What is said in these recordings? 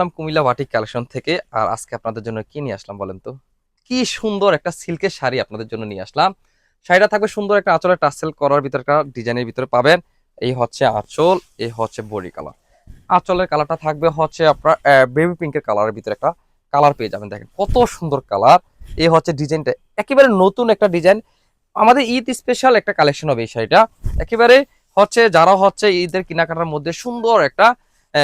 আসলাম Comilla batik collection থেকে। আর আজকে আপনাদের জন্য কি নিয়ে আসলাম বলেন তো? কি সুন্দর একটা সিল্কের শাড়ি আপনাদের জন্য নিয়ে আসলাম। শাড়িটা থাকবে সুন্দর একটা আঁচলের টাসেল করার ভিতরে, একটা ডিজাইনের ভিতরে পাবেন। এই হচ্ছে আঁচল, এই হচ্ছে বডি কালার। আঁচলের কালারটা থাকবে হচ্ছে আপনার বেবি পিঙ্কের কালারের ভিতরে একটা কালার পেয়ে যাবেন। দেখেন কত সুন্দর কালার। এই হচ্ছে ডিজাইনটা, একেবারে নতুন একটা ডিজাইন। আমাদের ঈদ স্পেশাল একটা কালেকশন হবে এই শাড়িটা। একেবারে হচ্ছে যারা হচ্ছে ঈদের কেনাকাটার মধ্যে সুন্দর একটা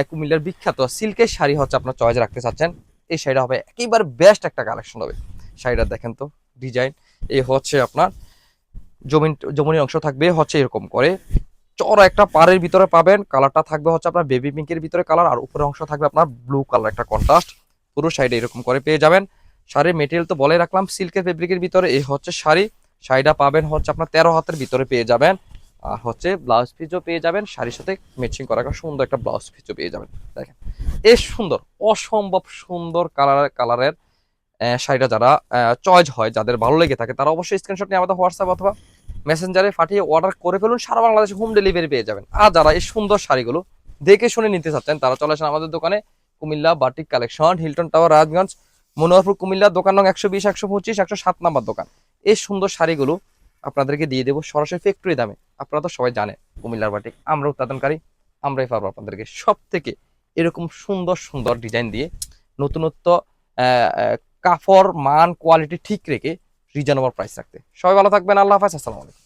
কুমিল্লার বিখ্যাত সিল্কের শাড়ি হচ্ছে আপনার চয়েস রাখতে চাচ্ছেন, এই শাড়িটা হবে একেবারে বেস্ট একটা কালেকশন হবে। শাড়িটা দেখেন তো ডিজাইন। এই হচ্ছে আপনার জমিনের অংশ থাকবে হচ্ছে এরকম করে চড়া একটা পাড়ের ভিতরে পাবেন। কালারটা থাকবে হচ্ছে আপনার বেবি পিঙ্কের ভিতরে কালার, আর উপরের অংশ থাকবে আপনার ব্লু কালার একটা কন্ট্রাস্ট। পুরো শাড়িটা এরকম করে পেয়ে যাবেন। শাড়ির মেটেরিয়াল তো বলে রাখলাম সিল্কের ফেব্রিকের ভিতরে। এই হচ্ছে শাড়িটা পাবেন হচ্ছে আপনার 13 হাতের ভিতরে পেয়ে যাবেন। আর হচ্ছে ব্লাউজ পিসও পেয়ে যাবেন, শাড়ির সাথে ম্যাচিং করা একটা সুন্দর একটা ব্লাউজ পিসও পেয়ে যাবেন। দেখেন এই সুন্দর, অসম্ভব সুন্দর কালারের শাড়িটা যারা চয়েস হয়, যাদের ভালো লেগে থাকে, তারা অবশ্যই স্ক্রিনশট নিয়ে আমাদের হোয়াটসঅ্যাপ অথবা মেসেঞ্জারে পাঠিয়ে অর্ডার করে ফেলুন। সারা বাংলাদেশে হোম ডেলিভারি পেয়ে যাবেন। আর যারা এই সুন্দর শাড়িগুলো দেখে শুনে নিতে চাচ্ছেন, তারা চলে আসেন আমাদের দোকানে, Comilla batik collection, Hilton tower, Rajganj, Manoharpur, Comilla. দোকান নং 120, 125, 107 নাম্বার দোকান। এই সুন্দর শাড়িগুলো আপনাদেরকে দিয়ে দেবো সরাসরি ফ্যাক্টরি দামে। আপনারা তো সবাই জানে কুমিল্লার বাটিক আমরা উৎপাদনকারী, আমরাই পারবো আপনাদেরকে সব থেকে এরকম সুন্দর সুন্দর ডিজাইন দিয়ে নতুনত্ব, কাপড় মান কোয়ালিটি ঠিক রেখে রিজনেবল প্রাইস রাখতে। সবাই ভালো থাকবেন, আল্লাহ হাফেজ, আসসালামু আলাইকুম।